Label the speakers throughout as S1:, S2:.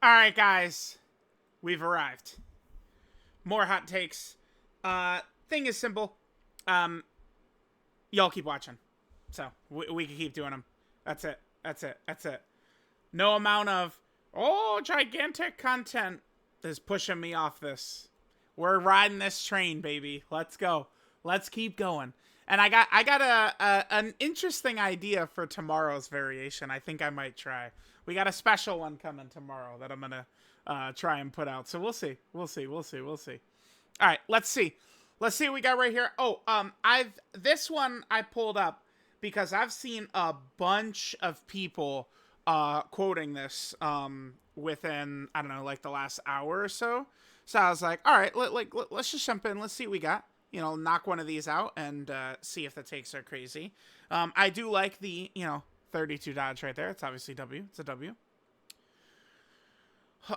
S1: All right, guys, we've arrived. More hot takes. Thing is simple. Um, y'all keep watching, so we can keep doing them. That's it. That's it. That's it. No amount of gigantic content is pushing me off this. We're riding this train, baby. Let's go. Let's keep going. And I got an interesting idea for tomorrow's variation. I think I might try. We got a special one coming tomorrow that I'm gonna try and put out. So we'll see. We'll see. We'll see. We'll see. All right, let's see. Let's see what we got right here. Oh, I've this one I pulled up because I've seen a bunch of people quoting this within, I don't know, like the last hour or so. So I was like, all right, let's just jump in. Let's see what we got. Knock one of these out and see if the takes are crazy. I do like the 32 dodge right there. It's obviously W. It's a W.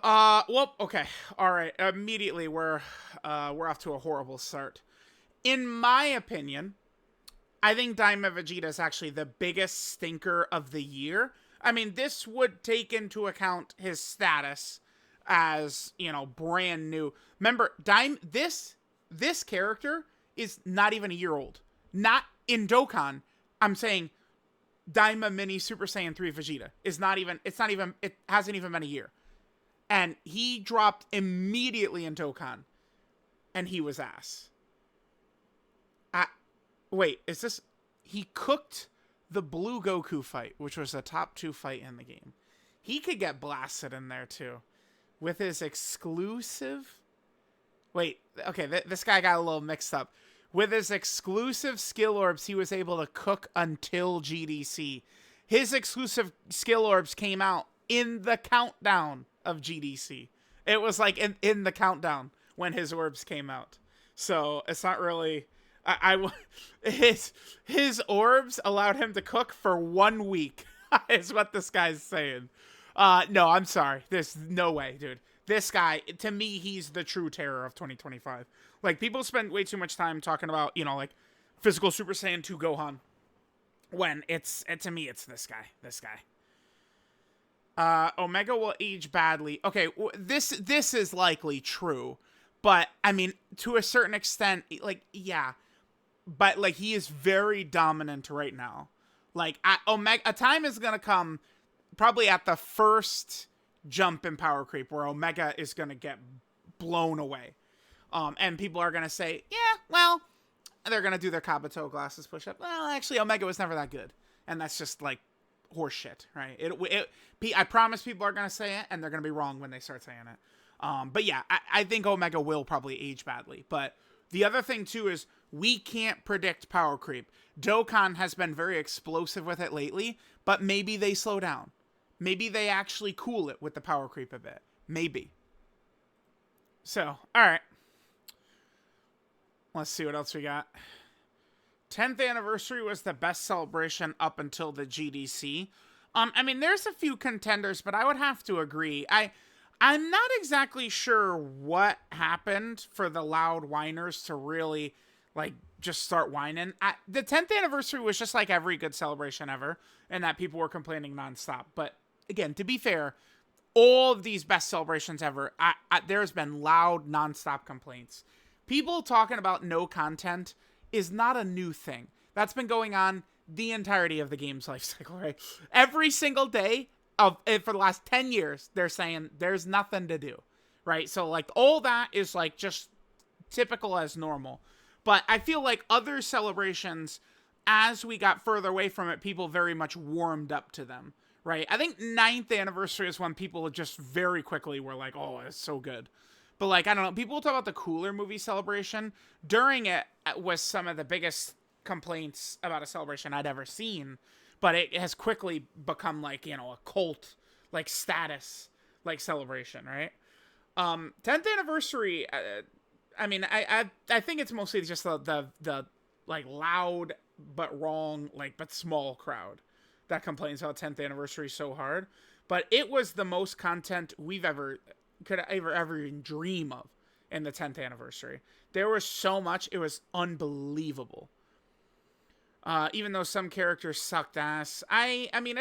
S1: Well, okay, all right. Immediately, we're off to a horrible start. In my opinion, I think Daima Vegeta is actually the biggest stinker of the year. I mean, this would take into account his status as brand new. Remember, this character is not even a year old. Not in Dokkan. I'm saying Daima Mini Super Saiyan 3 Vegeta is not even. It hasn't even been a year. And he dropped immediately in Dokkan, and he was ass. Wait, is this... He cooked the Blue Goku fight, which was the top 2 fight in the game. He could get blasted in there, too. With his exclusive... Wait, okay, this guy got a little mixed up. With his exclusive skill orbs, he was able to cook until GDC. His exclusive skill orbs came out in the countdown of GDC. It was like in the countdown when his orbs came out. So it's not really... his orbs allowed him to cook for 1 week is what this guy's saying. No, I'm sorry. There's no way, dude. This guy, to me, he's the true terror of 2025. Like, people spend way too much time talking about, like, physical Super Saiyan 2 Gohan. When to me, it's this guy. This guy. Omega will age badly. Okay, this is likely true. But, I mean, to a certain extent, like, yeah. But, like, he is very dominant right now. Like, a time is going to come probably at the first jump in power creep where Omega is going to get blown away. And people are going to say, yeah, well, they're going to do their Kabuto glasses push-up. Well, actually, Omega was never that good. And that's just, like, horseshit, right? I promise people are going to say it, and they're going to be wrong when they start saying it. But yeah, I think Omega will probably age badly. But the other thing, too, is we can't predict power creep. Dokkan has been very explosive with it lately, but maybe they slow down. Maybe they actually cool it with the power creep a bit. Maybe. So, alright. Let's see what else we got. 10th anniversary was the best celebration up until the GDC. I mean, there's a few contenders, but I would have to agree. I'm not exactly sure what happened for the loud whiners to really, like, just start whining. The 10th anniversary was just like every good celebration ever, and that people were complaining nonstop. But, again, to be fair, all of these best celebrations ever, there's been loud, nonstop complaints. People talking about no content is not a new thing. That's been going on the entirety of the game's life cycle, right? Every single day for the last 10 years, they're saying there's nothing to do, right? So, like, all that is, like, just typical as normal. But I feel like other celebrations, as we got further away from it, people very much warmed up to them, right? I think 9th anniversary is when people just very quickly were like, oh, it's so good. But, like, I don't know, people talk about the Cooler movie celebration. During it was some of the biggest complaints about a celebration I'd ever seen. But it has quickly become, like, a cult, like, status, like, celebration, right? 10th anniversary, I mean, I think it's mostly just the like, loud but wrong, like, but small crowd that complains about 10th anniversary so hard. But it was the most content we've could ever even dream of in the 10th anniversary. There was so much, it was unbelievable. Even though some characters sucked ass. I mean,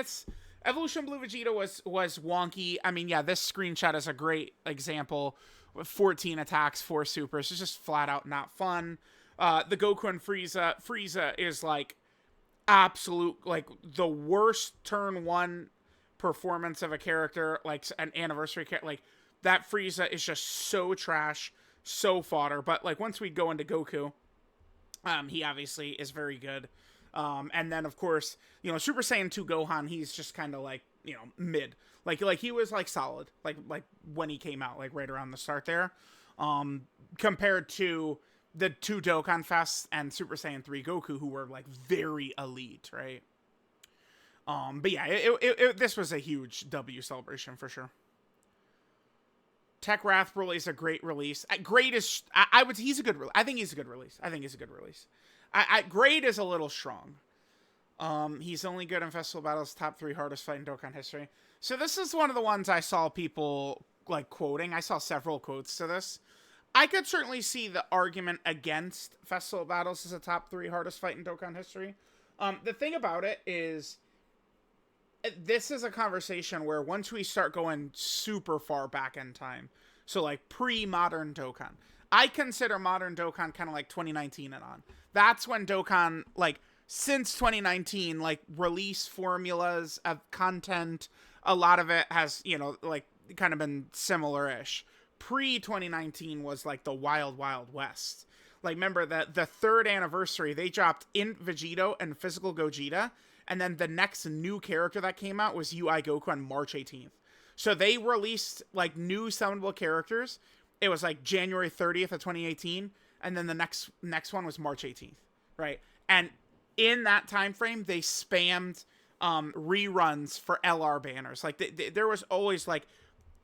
S1: Evolution Blue Vegeta was wonky. I mean, yeah, this screenshot is a great example. With 14 attacks, 4 supers. It's just flat out not fun. The Goku and Frieza is like absolute, like the worst turn 1 performance of a character, like an anniversary character. Like that Frieza is just so trash, so fodder. But like once we go into Goku, he obviously is very good. And then of course, you know, Super Saiyan 2 Gohan, he's just kind of like, you know, mid. Like he was like solid, like when he came out, like right around the start there. Compared to the 2 Dokkan Fests and Super Saiyan 3 Goku, who were like very elite, right? But yeah, this was a huge W celebration for sure. Tech Wrath Broly is a great release. Great is I would he's a good. I think he's a good release. Great is a little strong. He's only good in Festival Battles. Top 3 hardest fight in Dokkan history. So this is one of the ones I saw people like quoting. I saw several quotes to this. I could certainly see the argument against Festival Battles as a top 3 hardest fight in Dokkan history. The thing about it is, this is a conversation where once we start going super far back in time, so like pre-modern Dokkan, I consider modern Dokkan kind of like 2019 and on. That's when Dokkan, like, since 2019, like, release formulas of content, a lot of it has, you know, like, kind of been similar-ish. Pre-2019 was, like, the Wild Wild West. Like, remember that the 3rd anniversary, they dropped Int Vegito and Physical Gogeta, and then the next new character that came out was UI Goku on March 18th. So they released, like, new summonable characters. It was, like, January 30th of 2018, and then the next one was March 18th, right? And in that time frame, they spammed reruns for LR banners. Like, there was always, like,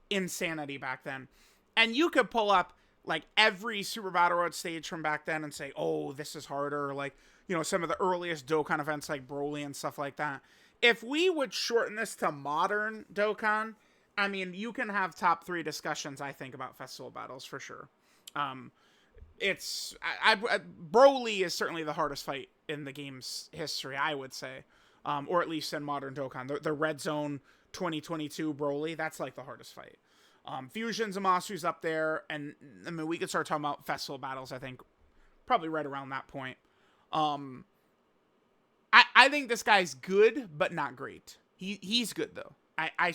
S1: insanity back then. And you could pull up, like, every Super Battle Road stage from back then and say, oh, this is harder. Like, you know, some of the earliest Dokkan events like Broly and stuff like that. If we would shorten this to modern Dokkan, I mean, you can have top 3 discussions, I think, about Festival Battles for sure. Broly is certainly the hardest fight in the game's history, I would say. Or at least in modern Dokkan. The Red Zone 2022 Broly, that's like the hardest fight. Fusion Zamasu's up there, and I mean, we could start talking about Festival Battles, I think, probably right around that point. I think this guy's good, but not great. He's good, though. I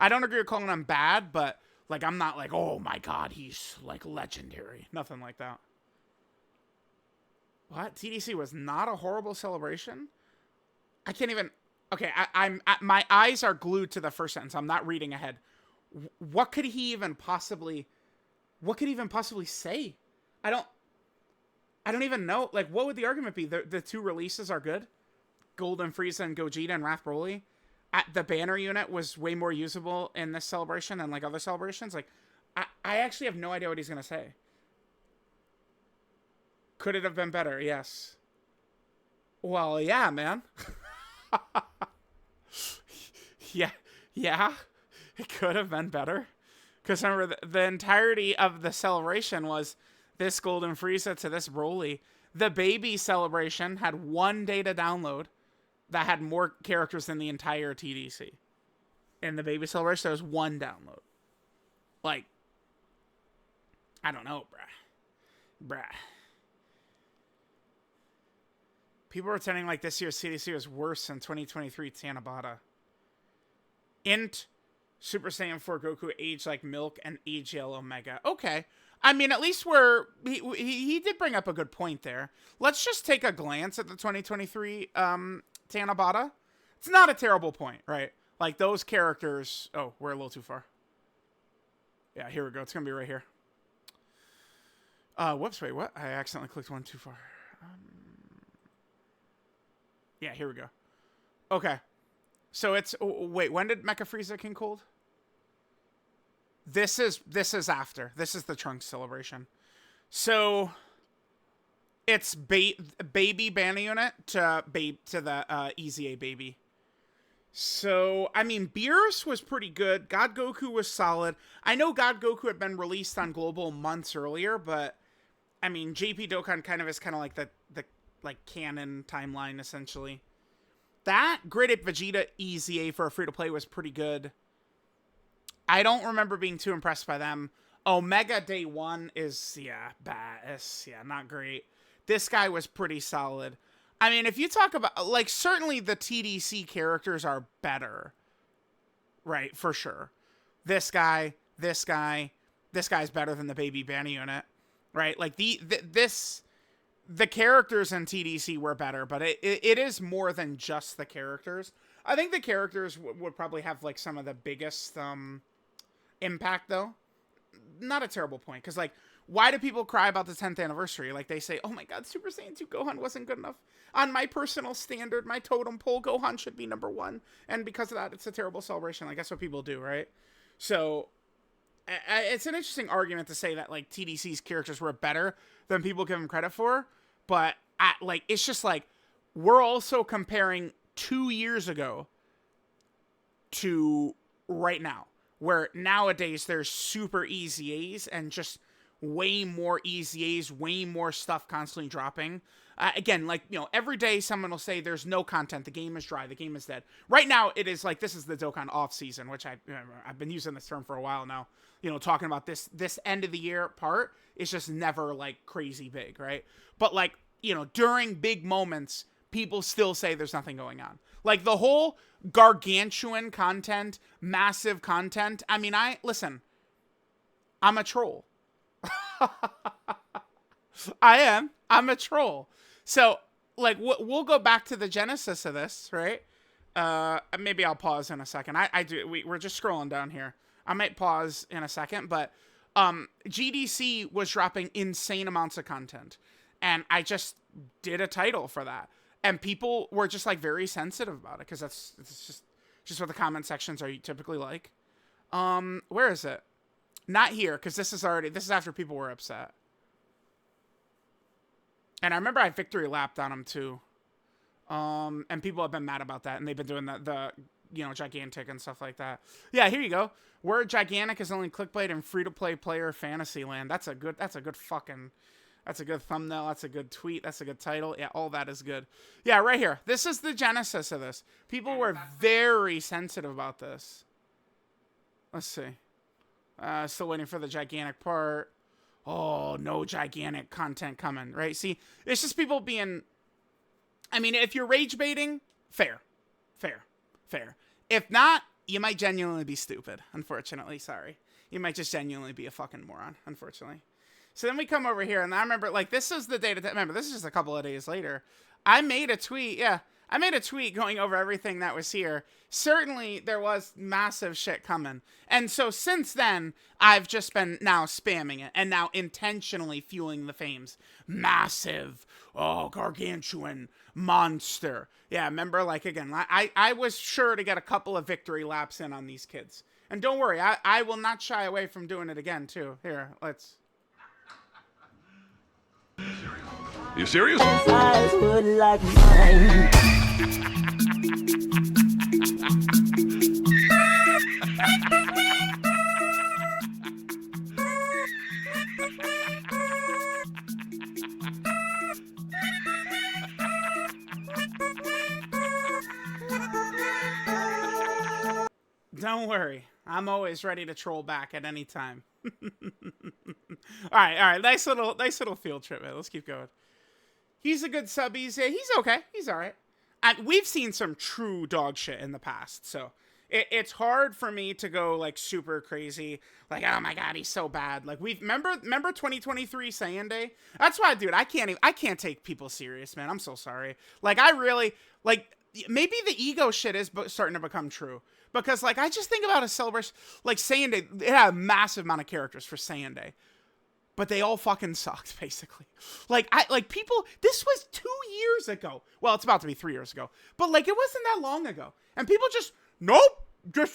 S1: don't agree with calling him bad, but, like, I'm not like, oh my god, he's, like, legendary. Nothing like that. What? TDC was not a horrible celebration? I can't even... Okay, my eyes are glued to the first sentence. I'm not reading ahead. What could he even possibly say? I don't even know. Like, what would the argument be? The 2 releases are good? Golden Frieza and Gogeta and Wrath Broly? The banner unit was way more usable in this celebration than, like, other celebrations. Like, I actually have no idea what he's going to say. Could it have been better? Yes. Well, yeah, man. Yeah. It could have been better. Because remember, the entirety of the celebration was this Golden Frieza to this Broly. The baby celebration had 1 data download that had more characters than the entire TDC. In the baby celebration, there was 1 download. Like, I don't know, bruh. People are pretending like this year's CDC was worse than 2023 Tanabata. Int Super Saiyan 4 Goku aged like milk and aged yellow Mega. Okay. I mean, at least he did bring up a good point there. Let's just take a glance at the 2023 Tanabata. It's not a terrible point, right? Like, those characters... Oh, we're a little too far. Yeah, here we go. It's going to be right here. Whoops, wait, what? I accidentally clicked one too far. Yeah, here we go. Okay. So it's... wait, when did Mecha Frieza King Cold? This is after. This is the Trunks celebration. So... It's baby banner unit to the Easy A baby. So, I mean, Beerus was pretty good. God Goku was solid. I know God Goku had been released on Global months earlier, but I mean, JP Dokkan kind of is kind of like the like canon timeline essentially. That Great Ape Vegeta EZA for a free-to-play was pretty good. I don't remember being too impressed by them. Omega Day 1 is, yeah, bad. It's, yeah, not great. This guy was pretty solid. I mean, if you talk about, like, certainly the TDC characters are better. Right, for sure. This guy's better than the Baby Banner unit. Right? Like, the characters in TDC were better, but it is more than just the characters. I think the characters would probably have, like, some of the biggest, impact, though. Not a terrible point, because, like, why do people cry about the 10th anniversary? Like, they say, oh my god, Super Saiyan 2 Gohan wasn't good enough. On my personal standard, my totem pole, Gohan should be #1. And because of that, it's a terrible celebration. Like, that's what people do, right? So, it's an interesting argument to say that, like, TDC's characters were better than people give them credit for. But, like, it's just, like, we're also comparing 2 years ago to right now. Where nowadays there's super EZAs and just way more EZAs, way more stuff constantly dropping. Again, like, you know, every day someone will say there's no content, the game is dry, the game is dead. Right now, it is like, this is the Dokkan off season, which I've been using this term for a while now. You know, talking about this end of the year part is just never, like, crazy big, right? But, like, you know, during big moments, people still say there's nothing going on. Like, the whole gargantuan content, massive content. I mean, listen, I'm a troll. I'm a troll. So, like, we'll go back to the genesis of this, right? Maybe I'll pause in a second. We're just scrolling down here. I might pause in a second, but GDC was dropping insane amounts of content. And I just did a title for that. And people were just, like, very sensitive about it, because it's just what the comment sections are typically like. Where is it? Not here, because this is after people were upset. And I remember I victory lapped on them, too. And people have been mad about that, and they've been doing the you know, gigantic and stuff like that. Yeah, here you go. Word gigantic is only clickbait in free-to-play player Fantasyland. That's a good fucking... That's a good thumbnail. That's a good tweet. That's a good title. Yeah, all that is good. Yeah, right here. This is the genesis of this. People were very sensitive about this. Let's see. Still waiting for the gigantic part. Oh, no gigantic content coming, right? See, it's just people being... I mean, if you're rage baiting, fair. If not, you might genuinely be stupid, unfortunately. Sorry. You might just genuinely be a fucking moron, unfortunately. So then we come over here, and I remember, like, this is the day to... Remember, this is just a couple of days later. I made a tweet, I made a tweet going over everything that was here. Certainly, there was massive shit coming. And so, since then, I've just been now spamming it, and now intentionally fueling the fames. Massive, gargantuan, monster. Yeah, remember, like, again, I was sure to get a couple of victory laps in on these kids. And don't worry, I will not shy away from doing it again, too. Here, let's...
S2: You serious?
S3: Eyes would like mine.
S1: Don't worry. I'm always ready to troll back at any time. All right. Nice little field trip, man. Let's keep going. He's a good sub. He's okay. He's all right. We've seen some true dog shit in the past, so it's hard for me to go, like, super crazy. Like, oh my god, he's so bad. Like, remember 2023 Saiyan Day? That's why, dude, I can't take people serious, man. I'm so sorry. Like, I really, like, maybe the ego shit is starting to become true. Because, like, I just think about a celebration, like, Saiyan Day, it had a massive amount of characters for Saiyan Day. But they all fucking sucked, basically. Like, people, this was 2 years ago. Well, it's about to be 3 years ago. But, like, it wasn't that long ago. And people just, nope,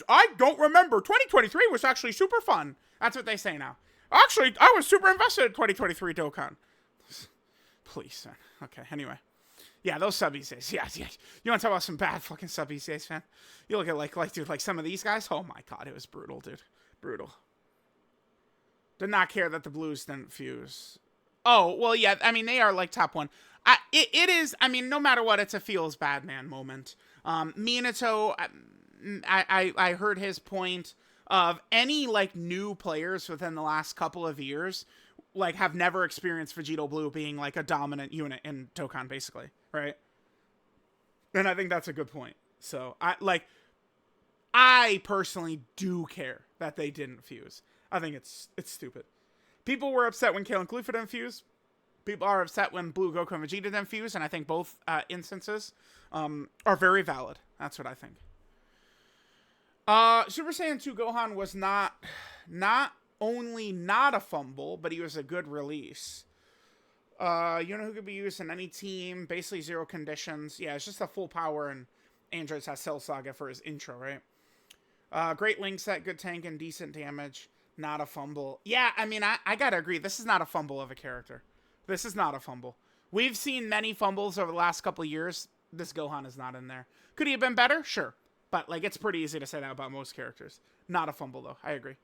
S1: I don't remember. 2023 was actually super fun. That's what they say now. Actually, I was super invested in 2023 Dokkan. Please, man. Okay, anyway. Yeah, those sub EZAs. Yeah. You want to talk about some bad fucking sub EZAs, man? You look at, like, dude, like, some of these guys. Oh, my God, it was brutal, dude. Brutal. Did not care that the blues didn't fuse. Oh, well, yeah, I mean, they are, like, top one. It is, I mean, no matter what, it's a feels bad man moment. Minato, I heard his point of any, like, new players within the last couple of years, like, have never experienced Vegito Blue being, like, a dominant unit in Dokkan, basically, right? And I think that's a good point. So, I personally do care that they didn't fuse. I think it's stupid. People were upset when Kale and Caulifla didn't fuse. People are upset when Blue Goku and Vegeta didn't fuse, and I think both instances are very valid. That's what I think. Super Saiyan 2 Gohan was not only not a fumble, but he was a good release. You know who could be used in any team, basically 0 conditions. Yeah, it's just a full power, and Androids has Cell Saga for his intro, right? Great link set, good tank, and decent damage. Not a fumble. Yeah, I mean, I gotta agree. This is not a fumble of a character. This is not a fumble. We've seen many fumbles over the last couple of years. This Gohan is not in there. Could he have been better? Sure. But, like, it's pretty easy to say that about most characters. Not a fumble, though. I agree.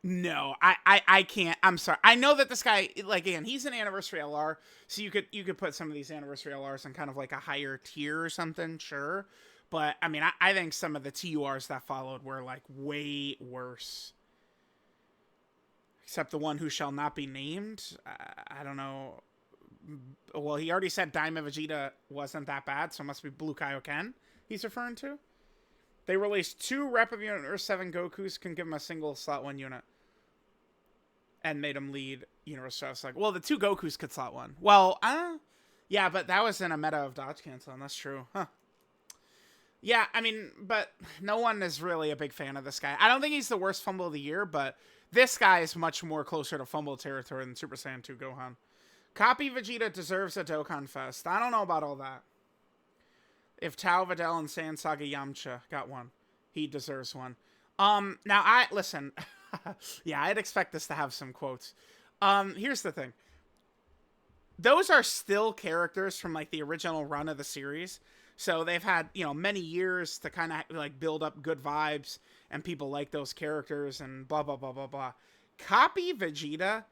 S1: No, I can't. I'm sorry. I know that this guy, like, again, he's an anniversary LR, so you could put some of these anniversary LRs in kind of like a higher tier or something, sure. But, I mean, I think some of the TURs that followed were, like, way worse. Except the one who shall not be named. I don't know. Well, he already said Daima Vegeta wasn't that bad, so it must be Blue Kaioken he's referring to. They released 2 Rep of Unit Earth 7 Gokus, can give him a single slot 1 unit. And made him lead Universe. So I was like, well, the 2 Gokus could slot 1. Well, yeah, but that was in a meta of dodge canceling. That's true. Huh. Yeah, I mean, but no one is really a big fan of this guy. I don't think he's the worst fumble of the year, but this guy is much more closer to fumble territory than Super Saiyan 2 Gohan. Copy Vegeta deserves a Dokkan Fest. I don't know about all that. If Tao, Videl, and Saiyan Saga Yamcha got one, he deserves one. Now, listen. Yeah, I'd expect this to have some quotes. Here's the thing. Those are still characters from, like, the original run of the series. So they've had, many years to kind of, like, build up good vibes, and people like those characters, and blah, blah, blah, blah, blah. Copy Vegeta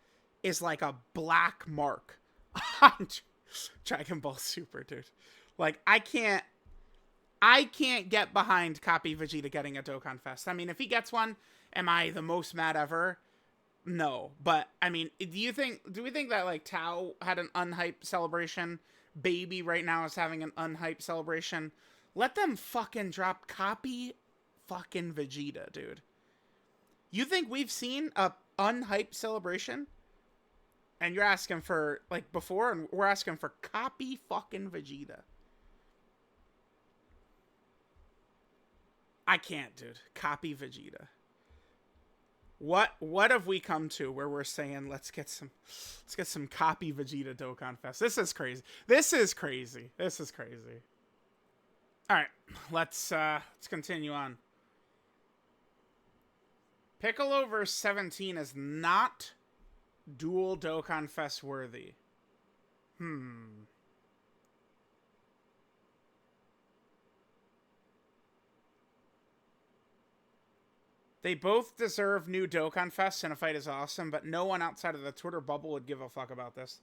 S1: is like a black mark on Dragon Ball Super, dude. Like, I can't get behind Copy Vegeta getting a Dokkan Fest. I mean, if he gets one, am I the most mad ever? No. But, I mean, do we think that, like, Tao had an unhyped celebration? Baby right now is having an unhyped celebration. Let them fucking drop Copy fucking Vegeta, dude. You think we've seen a unhyped celebration? And you're asking for, like, before, and we're asking for Copy fucking Vegeta. I can't, dude. Copy Vegeta. What have we come to where we're saying let's get some Copy Vegeta Dokkan Fest? This is crazy. All right, let's continue on. Piccolo vs 17 is not dual Dokkan Fest worthy. They both deserve new Dokkan Fests, and a fight is awesome, but no one outside of the Twitter bubble would give a fuck about this.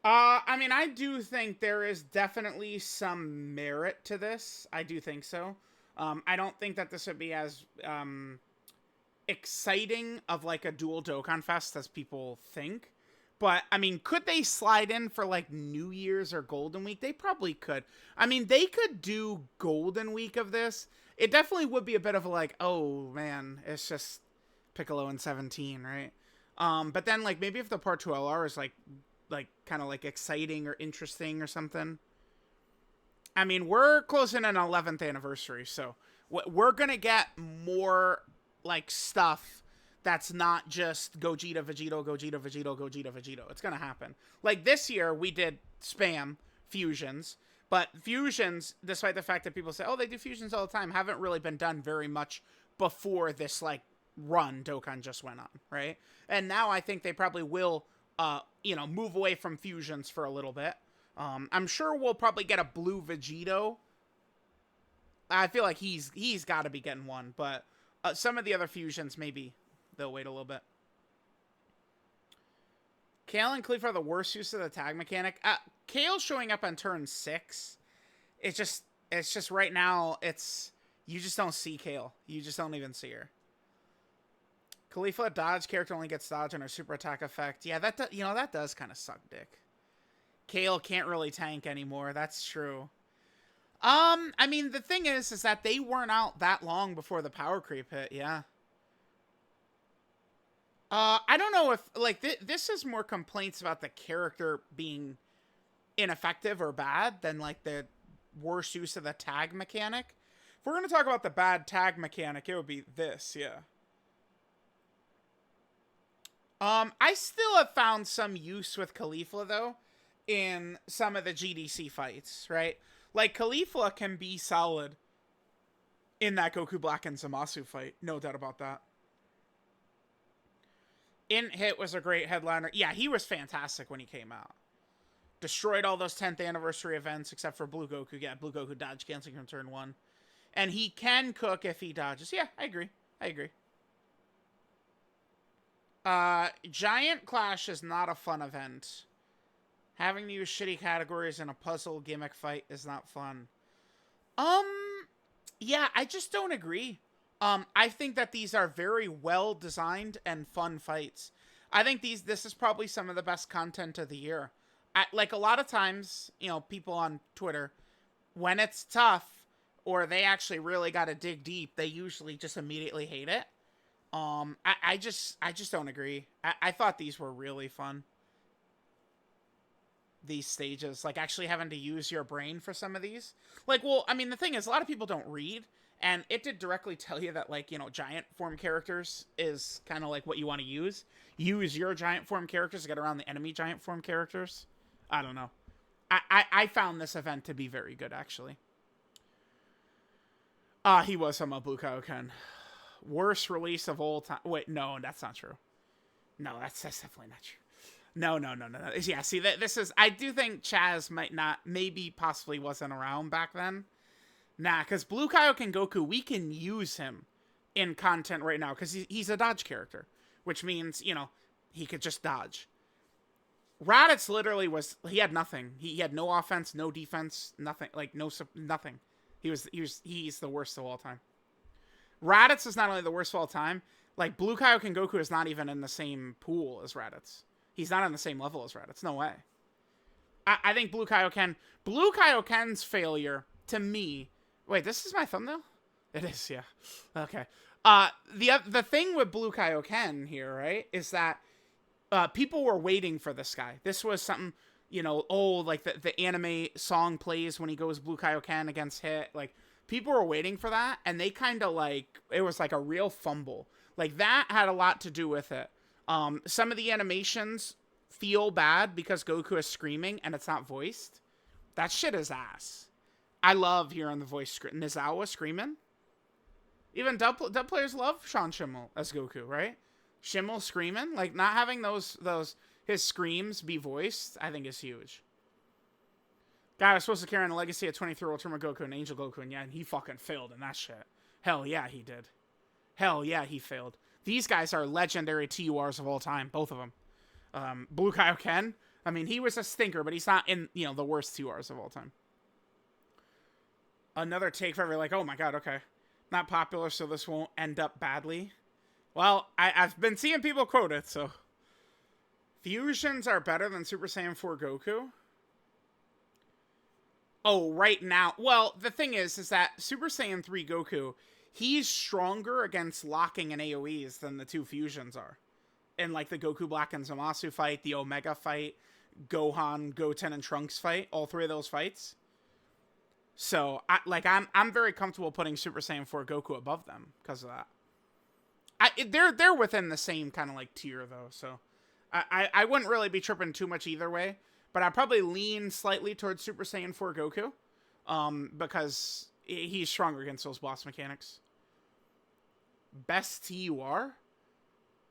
S1: I mean, I do think there is definitely some merit to this. I do think so. I don't think that this would be as exciting of, like, a dual Dokkan Fest as people think. But, I mean, could they slide in for, like, New Year's or Golden Week? They probably could. I mean, they could do Golden Week of this. It definitely would be a bit of a, like, oh, man, it's just Piccolo and 17, right? But then, like, maybe if the Part 2 LR is, like kind of, like, exciting or interesting or something. I mean, we're closing an 11th anniversary, so we're gonna get more, like, stuff that's not just Gogeta, Vegito, Gogeta, Vegito, Gogeta, Vegito. It's gonna happen. Like, this year, we did spam fusions. But fusions, despite the fact that people say, oh, they do fusions all the time, haven't really been done very much before this, like, run Dokkan just went on, right? And now I think they probably will, move away from fusions for a little bit. I'm sure we'll probably get a blue Vegito. I feel like he's got to be getting one, but some of the other fusions, maybe they'll wait a little bit. Kale and Caulifla are the worst use of the tag mechanic. Kale showing up on turn 6. It's just right now, you just don't see Kale. You just don't even see her. Caulifla dodge character only gets dodge on her super attack effect. Yeah, that does kind of suck dick. Kale can't really tank anymore. That's true. I mean, the thing is that they weren't out that long before the power creep hit. Yeah. I don't know if, like, this is more complaints about the character being ineffective or bad than, like, the worst use of the tag mechanic. If we're going to talk about the bad tag mechanic, it would be this, yeah. I still have found some use with Caulifla, though, in some of the GDC fights, right? Like, Caulifla can be solid in that Goku Black and Zamasu fight. No doubt about that. Int Hit was a great headliner. Yeah, he was fantastic when he came out. Destroyed all those 10th anniversary events except for Blue Goku. Yeah, Blue Goku dodge canceling from turn 1. And he can cook if he dodges. Yeah, I agree. Giant Clash is not a fun event. Having to use shitty categories in a puzzle gimmick fight is not fun. Yeah, I just don't agree. I think that these are very well designed and fun fights. I think this is probably some of the best content of the year. Like a lot of times, people on Twitter, when it's tough or they actually really got to dig deep, they usually just immediately hate it. I just don't agree. I thought these were really fun. These stages, like actually having to use your brain for some of these. Like, well, I mean, the thing is, a lot of people don't read, and it did directly tell you that, like, giant form characters is kind of like what you want to use. Use your giant form characters to get around the enemy giant form characters. I don't know. I found this event to be very good, actually. He was on my Blue Kaioken. Worst release of all time. Wait, no, that's not true. No, that's definitely not true. No. Yeah, see, this is... I do think Chaz possibly wasn't around back then. Nah, because Blue Kaioken Goku, we can use him in content right now, because he's a dodge character, which means, he could just dodge. Raditz literally he had nothing. He had no offense, no defense, nothing. Like, nothing. He's the worst of all time. Raditz is not only the worst of all time, like, Blue Kaioken Goku is not even in the same pool as Raditz. He's not on the same level as Raditz. No way. I think Blue Kaioken's failure, to me... Wait, this is my thumbnail? It is, yeah. Okay. The thing with Blue Kaioken here, right, is that people were waiting for this guy. This was something, like the anime song plays when he goes Blue Kaioken against Hit. Like, people were waiting for that, and they kind of, like, it was like a real fumble. Like, that had a lot to do with it. Some of the animations feel bad because Goku is screaming and it's not voiced. That shit is ass. I love hearing the voice Nizawa screaming. Even dub players love Sean Schimmel as Goku, right? Schimmel screaming, like, not having his screams be voiced, I think is huge. Guy was supposed to carry on the legacy of 23 Ultimate Goku and Angel Goku, and yeah, he fucking failed in that shit. Hell yeah, he did. Hell yeah, he failed. These guys are legendary TURs of all time, both of them. Blue Kaioken, I mean, he was a stinker, but he's not in, the worst TURs of all time. Another take for everybody, like, oh my god, okay. Not popular, so this won't end up badly. Well, I've been seeing people quote it, so. Fusions are better than Super Saiyan 4 Goku? Oh, right now. Well, the thing is that Super Saiyan 3 Goku, he's stronger against locking and AoEs than the two fusions are. In, like, the Goku Black and Zamasu fight, the Omega fight, Gohan, Goten, and Trunks fight, all three of those fights. So, I'm very comfortable putting Super Saiyan 4 Goku above them because of that. They're within the same kind of, like, tier, though, so... I wouldn't really be tripping too much either way, but I'd probably lean slightly towards Super Saiyan 4 Goku, because he's stronger against those boss mechanics. Best TUR?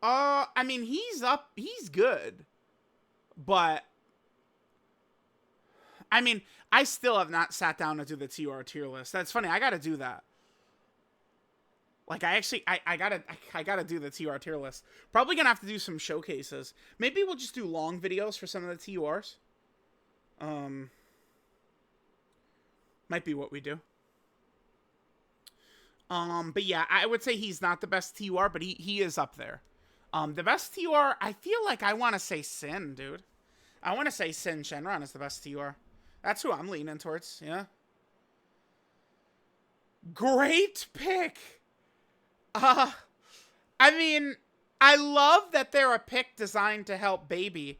S1: I mean, he's good, but... I mean, I still have not sat down to do the TUR tier list. That's funny, I gotta do that. Like, I gotta do the TUR tier list. Probably gonna have to do some showcases. Maybe we'll just do long videos for some of the TURs. Might be what we do. But yeah, I would say he's not the best TUR, but he is up there. The best TUR, I feel like I want to say Syn, dude. I want to say Syn Shenron is the best TUR. That's who I'm leaning towards, yeah. Great pick! I mean, I love that they're a pick designed to help Baby.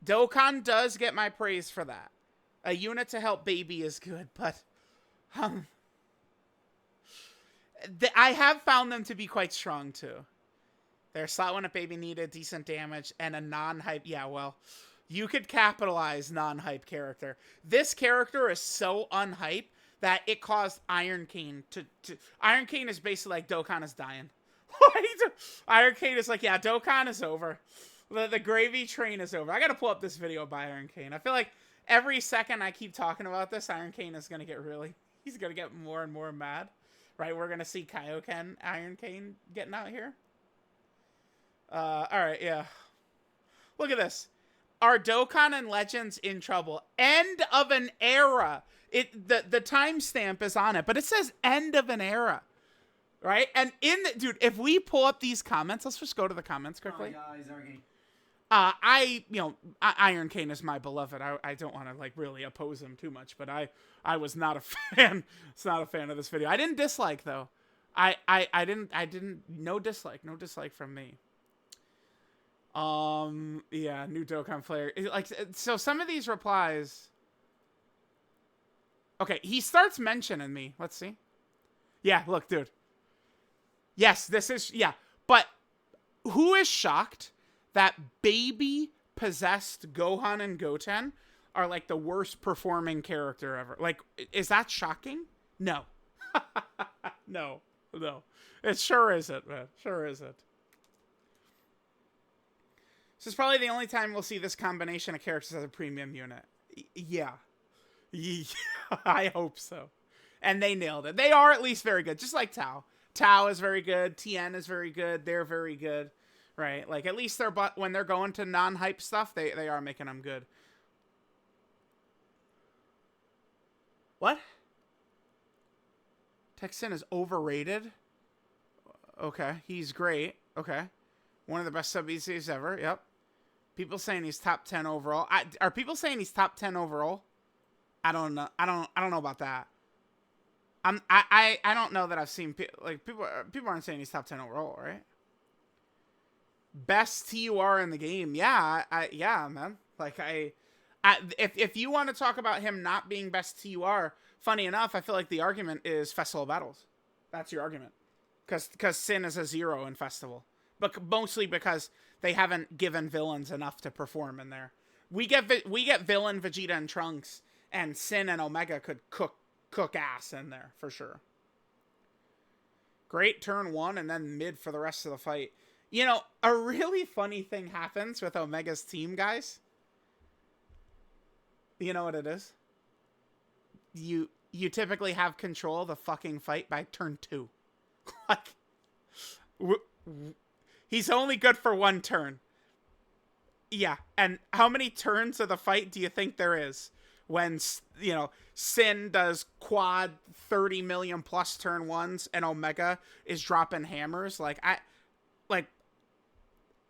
S1: Dokkan does get my praise for that. A unit to help Baby is good, but... I have found them to be quite strong, too. They're a slot one if Baby needed, decent damage, and a non-hype... Yeah, well, you could capitalize non-hype character. This character is so unhype that it caused Iron Cane to... Iron Cane is basically like, Dokkan is dying. Iron Cane is like, yeah, Dokkan is over. The gravy train is over. I gotta pull up this video by Iron Cane. I feel like every second I keep talking about this, Iron Cane is gonna get really... He's gonna get more and more mad. Right, we're gonna see Kaioken Iron Cane getting out here. Alright, yeah. Look at this. Are Dokkan and Legends in trouble? End of an era. The timestamp is on it, but it says end of an era. Right? And dude, if we pull up these comments, let's just go to the comments quickly. Iron Cane is my beloved. I don't want to like really oppose him too much, but I was not a fan. It's not a fan of this video. I didn't dislike though. I didn't no dislike from me. Yeah, new Dokkan player. Like, so some of these replies. Okay, he starts mentioning me. Let's see. Yeah, look, dude. Yes, this is, yeah. But who is shocked that Baby, Possessed, Gohan, and Goten are like the worst performing character ever? Like, is that shocking? No. No. It sure isn't, man. Sure isn't. This is probably the only time we'll see this combination of characters as a premium unit. Yeah. I hope so. And they nailed it. They are at least very good, just like Tao. Tao is very good. Tien is very good. They're very good. Right? Like, at least when they're going to non-hype stuff, they are making them good. What? Texan is overrated? Okay. He's great. Okay. One of the best sub-ECs ever. Yep. People saying he's top 10 overall. Are people saying he's top 10 overall? I don't know. I don't know about that. I don't know that I've seen people aren't saying he's top 10 overall, right? Best TUR in the game. Yeah, yeah, man. Like if you want to talk about him not being best TUR, funny enough, I feel like the argument is Festival of Battles. That's your argument. Cuz Syn is a 0 in Festival. But mostly because they haven't given villains enough to perform in there. We get villain Vegeta and Trunks, and Syn and Omega could cook ass in there for sure. Great turn 1 and then mid for the rest of the fight. You know, a really funny thing happens with Omega's team, guys. You know what it is? You typically have control of the fucking fight by turn 2. Like, he's only good for 1 turn. Yeah, and how many turns of the fight do you think there is? When, you know, Syn does quad 30 million plus turn 1s and Omega is dropping hammers. Like,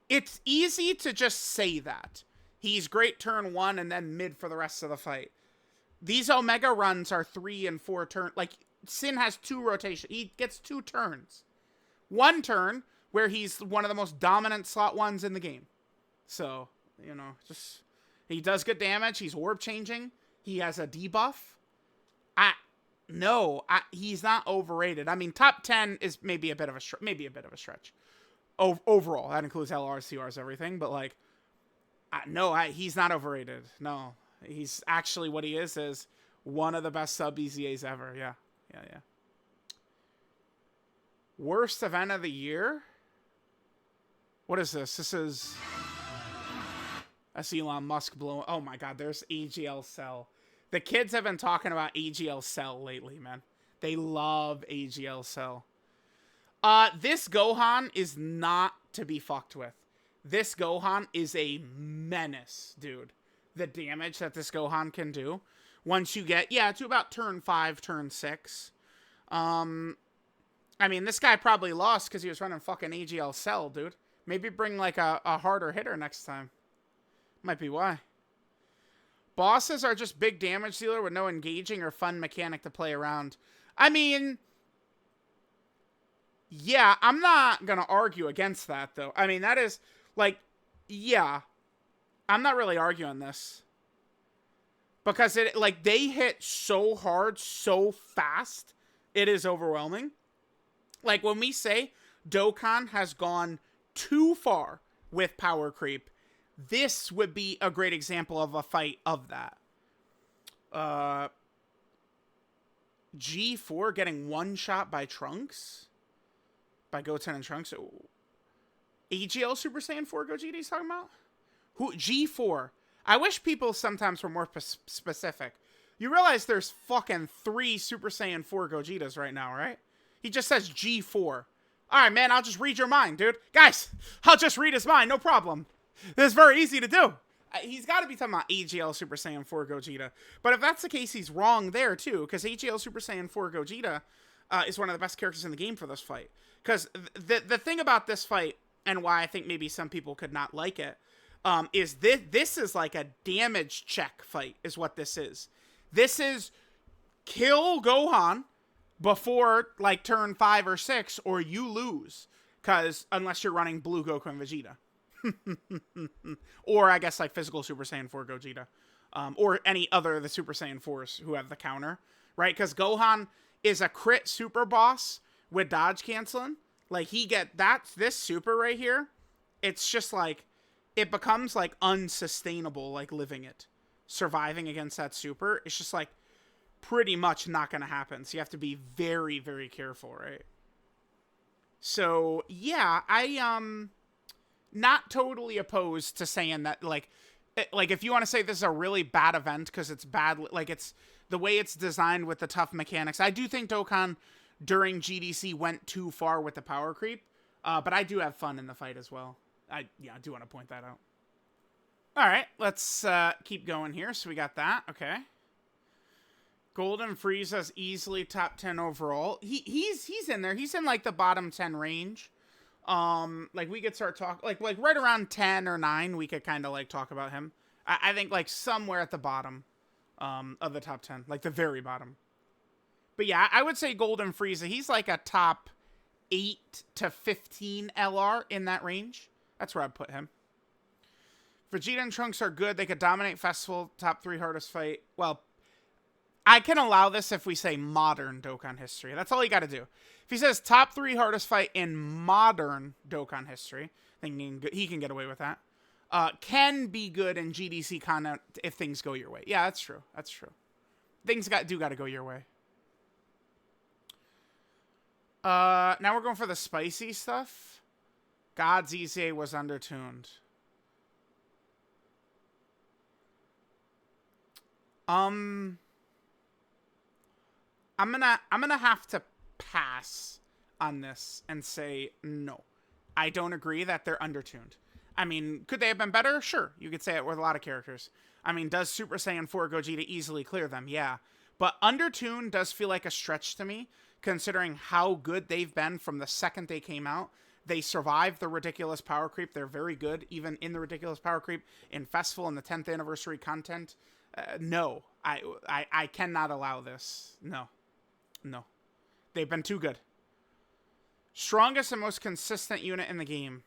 S1: it's easy to just say that. He's great turn 1 and then mid for the rest of the fight. These Omega runs are 3 and 4 turn. Like, Syn has 2 rotations. He gets 2 turns. 1 turn where he's one of the most dominant slot 1s in the game. So, you know, just... He does good damage. He's orb changing. He has a debuff. He's not overrated. I mean, top 10 is maybe a bit of a stretch. Overall, that includes LRs, CRs, everything. But like, he's not overrated. No, he's actually what he is one of the best sub EZAs ever. Yeah. Worst event of the year. What is this? This is. That's Elon Musk blowing. Oh my God, there's AGL Cell. The kids have been talking about AGL Cell lately, man. They love AGL Cell. This Gohan is not to be fucked with. This Gohan is a menace, dude. The damage that this Gohan can do once you get, to about turn 5, turn 6. I mean, this guy probably lost because he was running fucking AGL Cell, dude. Maybe bring, like, a harder hitter next time. Might be why. Bosses are just big damage dealer with no engaging or fun mechanic to play around. I mean, yeah, I'm not gonna argue against that, though. I mean, that is, like, yeah. I'm not really arguing this. Because, they hit so hard, so fast, it is overwhelming. Like, when we say Dokkan has gone too far with power creep, this would be a great example of a fight of that. G4 getting one shot by Trunks? By Goten and Trunks? Ooh. AGL Super Saiyan 4 Gogeta's talking about? Who? G4. I wish people sometimes were more specific. You realize there's fucking 3 Super Saiyan 4 Gogetas right now, right? He just says G4. Alright, man, I'll just read your mind, dude. Guys, I'll just read his mind, no problem. This is very easy to do. He's got to be talking about AGL Super Saiyan 4 Gogeta. But if that's the case, he's wrong there, too. Because AGL Super Saiyan 4 Gogeta is one of the best characters in the game for this fight. Because the thing about this fight, and why I think maybe some people could not like it, is this is like a damage check fight, is what this is. This is kill Gohan before, like, turn 5 or 6, or you lose. Because, unless you're running Blue Goku and Vegeta. Or I guess like physical Super Saiyan 4 Gogeta, or any other of the Super Saiyan 4s who have the counter, right? Because Gohan is a crit super boss with dodge canceling. Like, this super right here, it's just like, it becomes like unsustainable, like living it. Surviving against that super, it's just like pretty much not gonna happen. So you have to be very, very careful, right? So yeah, not totally opposed to saying that, like if you want to say this is a really bad event because it's bad, like it's the way it's designed with the tough mechanics. I do think Dokkan during GDC went too far with the power creep, but I do have fun in the fight as well. I do want to point that out. All right, let's keep going here. So we got that. Okay. Golden Frieza's easily top 10 overall. He's in there. He's in like the bottom 10 range. Like we could start talking like right around 10 or 9, we could kind of like talk about him. I think like somewhere at the bottom of the top 10, like the very bottom. But yeah, I would say Golden Frieza, he's like a top 8 to 15 LR in that range. That's where I'd put him. Vegeta and Trunks are good. They could dominate Festival, top 3 hardest fight. Well, I can allow this if we say modern Dokkan history. That's all you got to do. If he says top 3 hardest fight in modern Dokkan history, thinking he can get away with that. Can be good in GDC content if things go your way. Yeah, that's true. That's true. Things got to go your way. Now we're going for the spicy stuff. God's Easy was undertuned. I'm gonna have to pass on this and say no. I don't agree that they're undertuned. I mean, could they have been better? Sure. You could say it with a lot of characters. I mean, does Super Saiyan 4 Gogeta easily clear them? Yeah. But undertuned does feel like a stretch to me, considering how good they've been from the second they came out. They survived the ridiculous power creep. They're very good, even in the ridiculous power creep, in Festival and the 10th anniversary content. No. I cannot allow this. No. No. They've been too good. Strongest and most consistent unit in the game.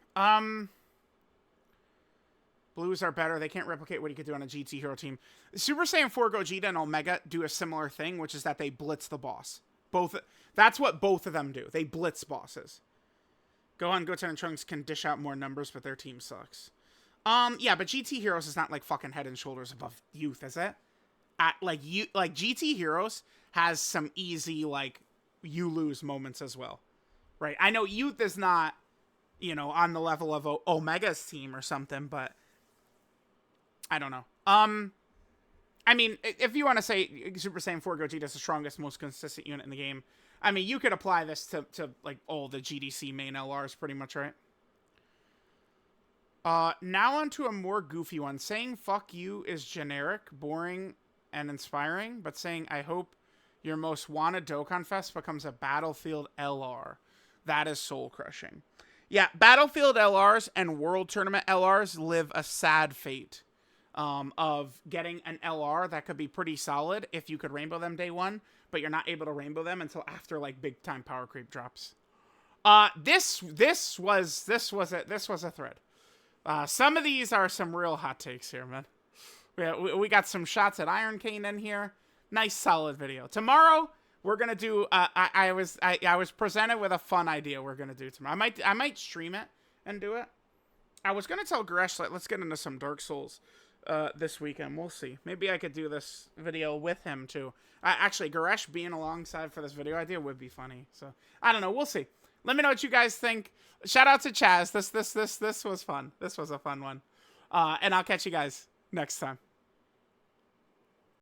S1: Blues are better. They can't replicate what you could do on a GT Hero team. Super Saiyan 4 Gogeta and Omega do a similar thing, which is that they blitz the boss. That's what both of them do. They blitz bosses. Gohan, Goten, and Trunks can dish out more numbers, but their team sucks. Yeah, but GT Heroes is not like fucking head and shoulders above Youth, is it? Like GT Heroes has some easy, like, you lose moments as well. Right? I know Youth is not, on the level of Omega's team or something, but I don't know. I mean, if you want to say Super Saiyan 4 Gogeta is the strongest, most consistent unit in the game, I mean, you could apply this to like all the GDC main LRs pretty much, right? Now onto a more goofy one. Saying fuck you is generic, boring, and inspiring, but saying I hope your most wanted Dokkan Fest becomes a Battlefield LR. That is soul crushing. Yeah, Battlefield LRs and World Tournament LRs live a sad fate of getting an LR that could be pretty solid if you could rainbow them day one, but you're not able to rainbow them until after like big time power creep drops. This was a thread. Some of these are some real hot takes here, man. We got some shots at Iron Cane in here. Nice, solid video. Tomorrow we're gonna do. I was presented with a fun idea. We're gonna do tomorrow. I might stream it and do it. I was gonna tell Gresh, like, let's get into some Dark Souls this weekend. We'll see. Maybe I could do this video with him too. Actually, Gresh being alongside for this video idea would be funny. So I don't know. We'll see. Let me know what you guys think. Shout out to Chaz. This was fun. This was a fun one. And I'll catch you guys next time.